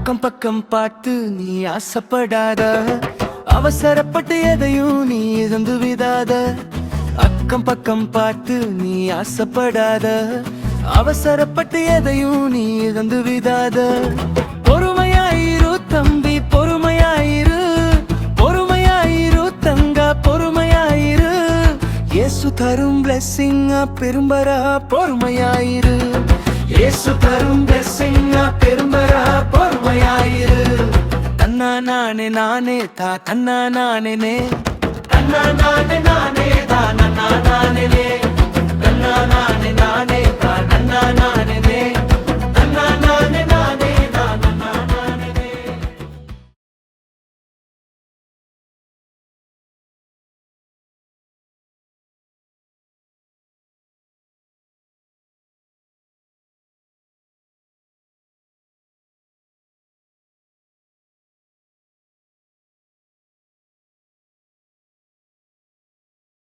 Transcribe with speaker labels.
Speaker 1: அக்கம் பக்கம் பார்த்து நீ ஆசைப்படாத, அவசரப்பட்டு எதையும் நீ இழந்து விடாத. அக்கம் பக்கம் பார்த்து நீ ஆசைப்படாத, அவசரப்பட்டு எதையும் நீ இழந்து விடாத. பொறுமையாயிரு தம்பி, பொறுமையாயிரு, பொறுமையாயிரு தங்கா, பொறுமையாயிரு. இயேசு தரும் blessing பெரும்பரா, பொறுமையாயிரு. இயேசு தரும் blessing பெரும்பரா, பொறுமையாயிரு. தன்னா நானே நானே தா, தன்னா நானே நே, தன்னா நானே நானே தா, நன்னா நானே நே, தன்னா நானே நானே தா, நன்னா நானே.